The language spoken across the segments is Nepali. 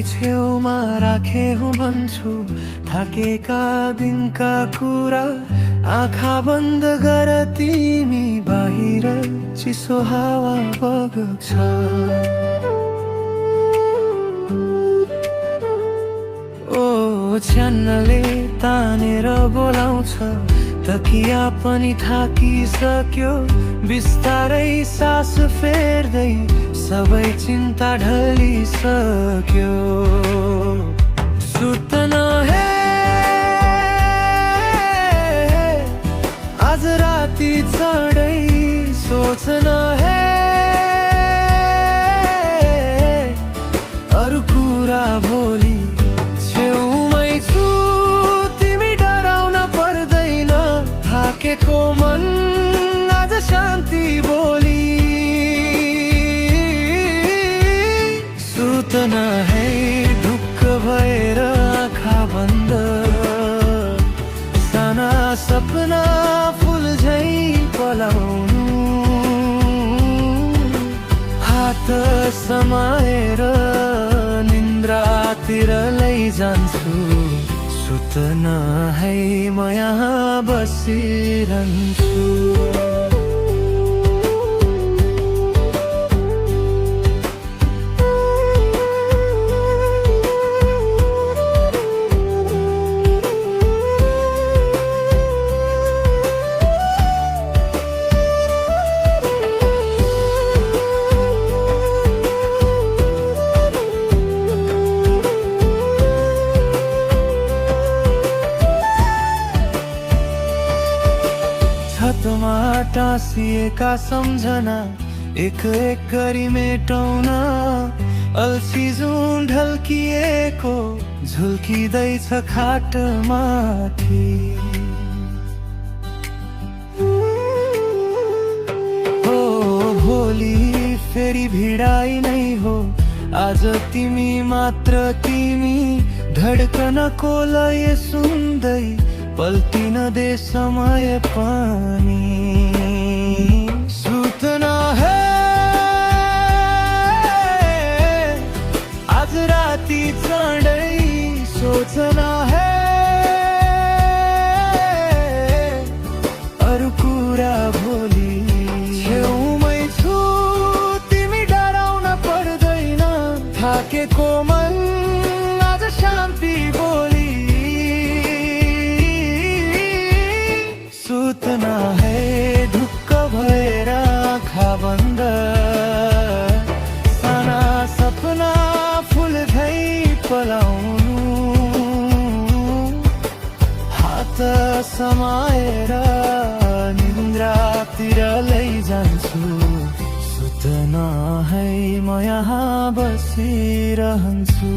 छेउमा राखे हुँ भन्छु थाकेका दिनका कुरा। आँखा बन्द गर तिमी बाहिर चिसो हावा बग्छ। ओछ्यानले तानेर बोलाउँछ तकिया पनि थाकिसक्यो। बिस्तारै सास फेर्दै सबै चिन्ता ढलिसक्यो। सुत्न हे आज राति चाँडै सोच्न हे अरू कुरा भोलि छेउमै छु तिमी डराउन पर्दैन। थाकेको मन आज शान्ति बोली। सुत्न है ढुक्क भएर आँखा बन्द। साना सपना फुल झै पलाउनु। हात समाएर निन्द्रातिर लैजान्छु। सुत्न है म यहाँ बसिरहन्छु। छतमा टाँसिएका सम्झना एक एक गरी मेटाउन। अल्छी जुन ढल्किएको झुल्किँदैछ खाटमाथि। हो भोलि फेरि भिडाइ नै हो। आज तिमी मात्र तिमी धड्कनको लय सुन्दै पल्टिन दे समय पनि। सुत्न है आज राति चाँडै सोच्न है अरू कुरा भोलि छेउमै छु तिमी डराउन पर्दैन। थाकेको मन आज शान्ति बोली। सुत्न है ढुक्क भएर आँखा बन्द। साना सपना फुल झै पलाउनु। हात समाएर निन्द्रातिर लैजान्छु। सुत्न है म यहाँ बसिरहन्छु।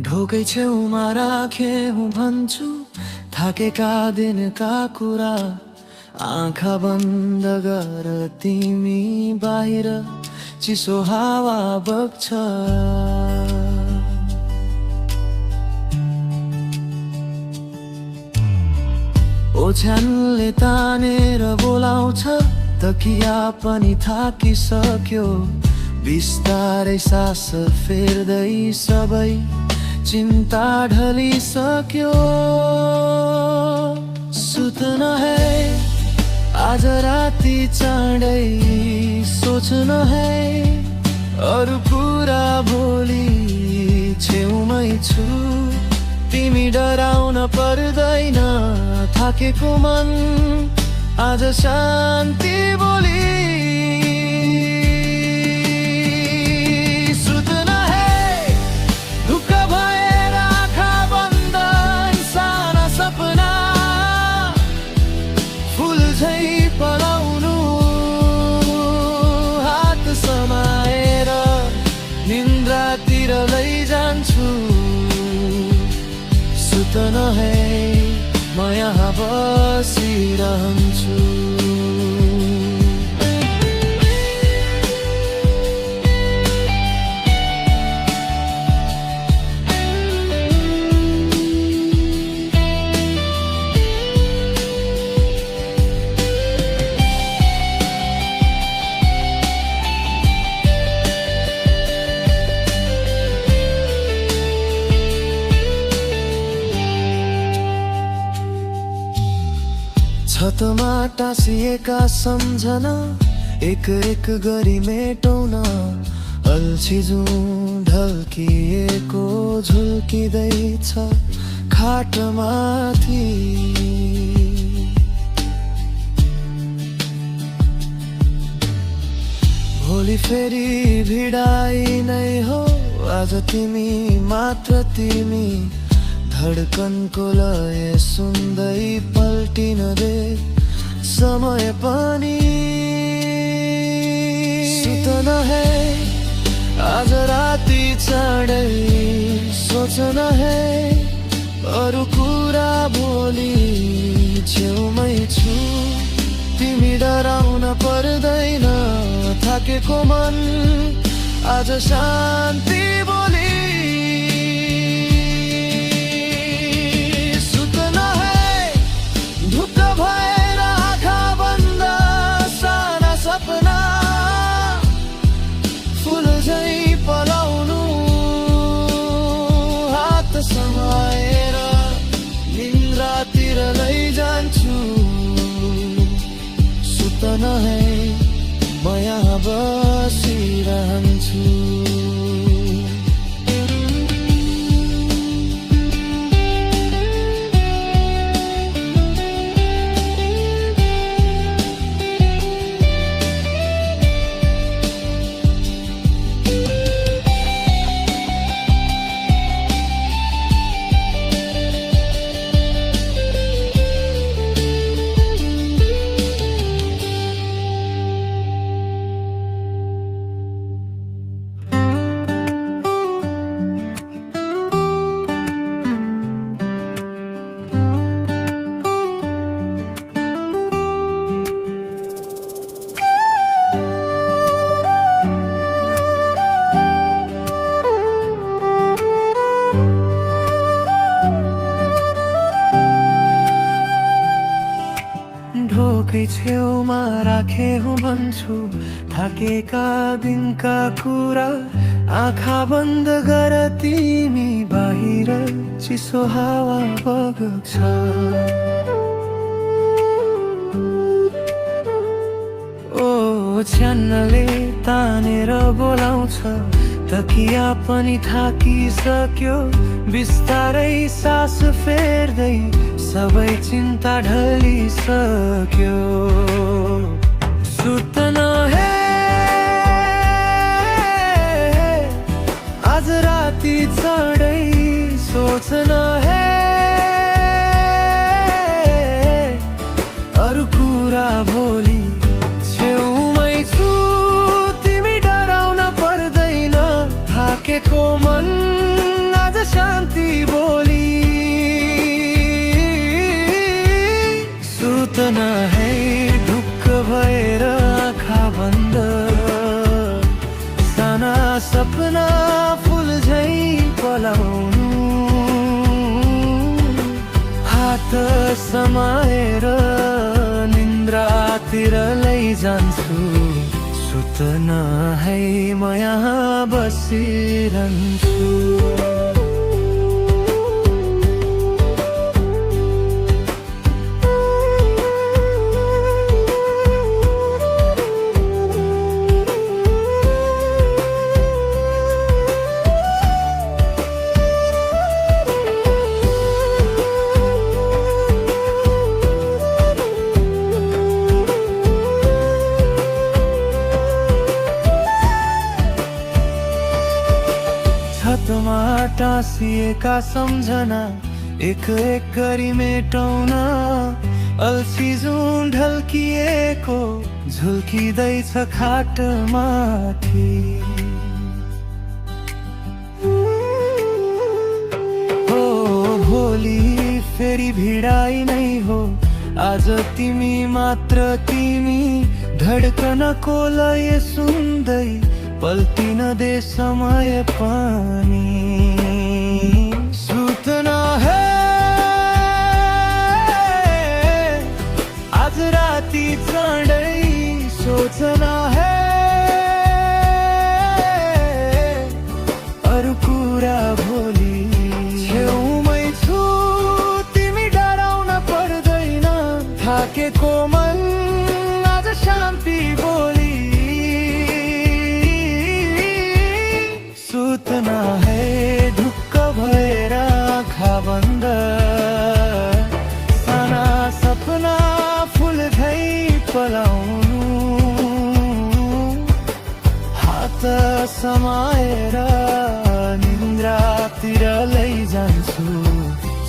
ढोकै छेउमा राखे हुँ भन्छु थाकेका दिनका कुरा। आँखा बन्द गर तिमी बाहिर चिसो हावा बग्छ। ओछ्यानले तानेर बोलाउँछ तकिया पनि थाकिसक्यो। बिस्तारै सास फेर्दै सबै चिन्ता ढलिसक्यो। सुत्न है आज राति चाँडै सोच्न है अरू कुरा भोलि छेउमै छु तिमी तिमी डराउन पर्दैन थाकेको मन आज शान्ति बोली सुत्न है ढुक्क भएर आँखा बन्द साना सपना फुल झै पलाउनु हात समाएर निन्द्रातिर लैजान्छु सुत्न है म यहाँ बसिरहन्छु छतमा टाँसिएका सम्झना एक एक गरी मेटौन अल्छी जुन ढल्किएको झुल्किँदैछ खाटमाथि भोलि फेरि भिडाइ नै हो आज तिमी मात्र तिमी धडकनको लय सुन्दै पल्टिन दे समय पनि सुत्न है आज राति चाँडै सोच्न है अरू कुरा भोलि छेउमै छु तिमी डराउन पर्दैन थाकेको मन आज शान्ति बोली समाएर निन्द्रातिर लैजान्छु सुत्न है म यहाँ बसिरहन्छु ढोकै छेउमा राखे हुँ भन्छु थाकेका दिनका कुरा आँखा बन्द गर तिमी बाहिर चिसो हावा बग्छ ओ छ्यान्नले तानेर बोलाउँछ तकिया पनि थाकिसक्यो बिस्तारै सास फेर्दै सबै चिन्ता ढलिसक्यो सुत्न है आज राति चाँडै सोच्न है अरू कुरा भोलि छेउमै छु तिमी डराउन पर्दैन थाकेको मन आज शान्ति बोली सुत्न है ढुक्क भएर आँखा बन्द साना सपना फुल झै पलाउनु हात समाएर निन्द्रातिर लैजान्छु सुत्न है म यहाँ बसिरहन्छु टाँसिएका सम्झना एक एक गरी मेटाउन अल्छी जुन ढल्किएको झुल्किँदैछ खाटमाथि। हो भोलि फेरि भिडाइ नै हो, आज तिमी मात्र तिमी, धड्कनको लय सुन्दै पल्टिन दे समय पनि। सुतना है आज राती चाँडै, सोचना है अरू कुरा भोलि। छेउमै छु तिमी डराउन पर्दैन, थाकेको मन आज शान्ति बोली। सुतना है ढुक्क भएर आँखा बन्द, साना सपना फुल झै पलाउनु, हात समाएर निन्द्रातिर लैजान्छु।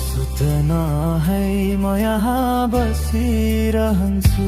सुतना है म यहाँ बसिरहन्छु।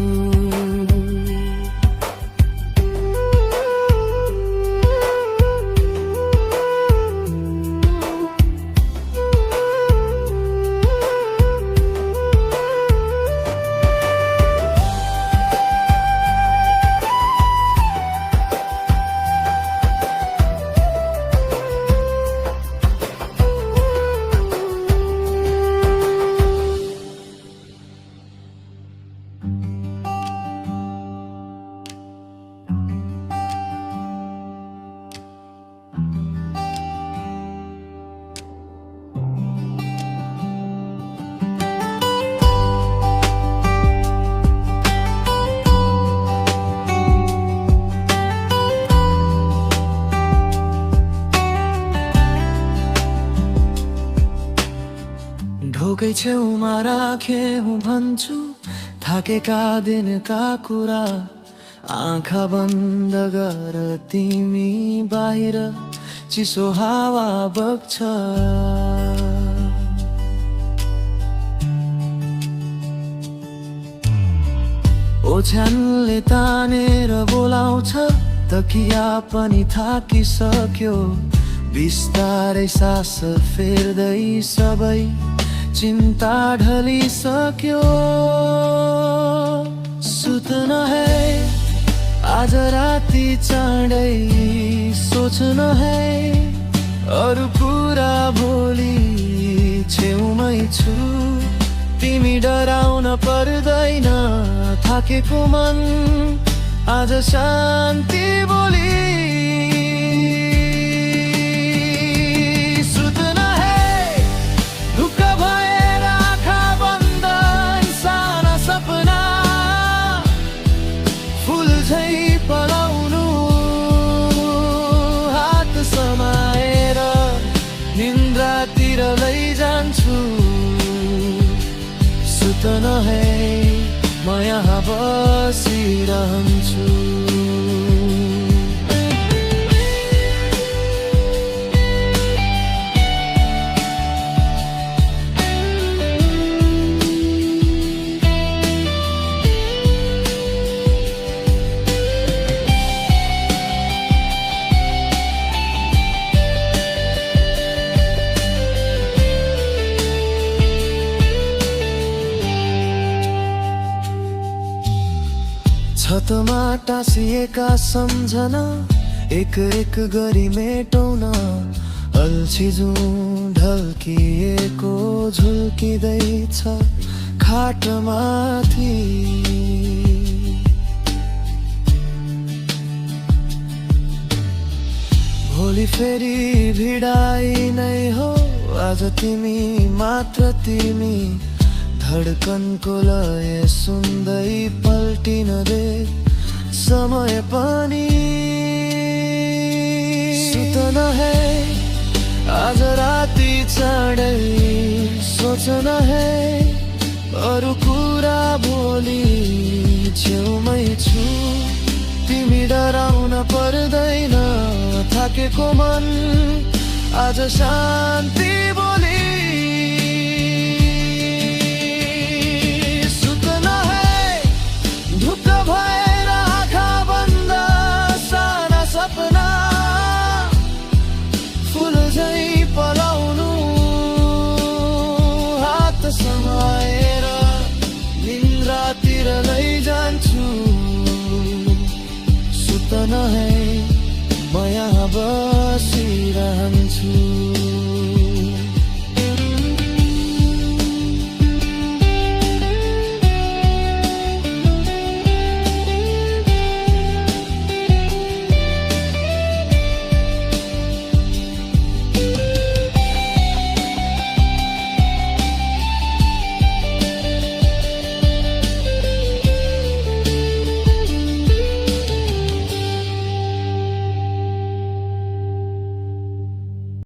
ढोकै छेउमा राखे हुँ भन्छु, थाकेका दिनका कुरा। आँखा बन्द गर तिमी, बाहिर चिसो हावा बग्छ। ओछ्यानले तानेर बोलाउँछ, तकिया पनि थाकिसक्यो। बिस्तारै सास फेर्दै सबै चिन्ता ढलिसक्यो। सुत्न है आज राति चाँडै, सोच्न है अरू कुरा भोलि। छेउमै छु तिमी डराउन पर्दैन, थाकेको मन आज शान्ति बोली। निन्द्रातिर लैजान्छु। सुत्न है म यहाँ बसिरहन्छु। छतमा टाँसिएका सम्झना एक एक गरी मेटाउन अल्छी जुन ढल्किएको झुल्किँदैछ खाटमाथि। भोलि फेरि भिडाइ नै हो, आज तिमी मात्र तिमी, धड्कनको लय सुन्दै पल्टिन दे समय पनि। सुत्न है आज राति चाँडै, सोच्न है अरू कुरा भोलि। छेउमै छु तिमी डराउन पर्दैन, थाकेको मन आज शान्ति बोली सुत्न है ढुक्क भएर आँखा बन्द साना सपना फुल झै पलाउनु हात समाएर निन्द्रातिर लैजान्छु सुत्न है म यहाँ बसिरहन्छु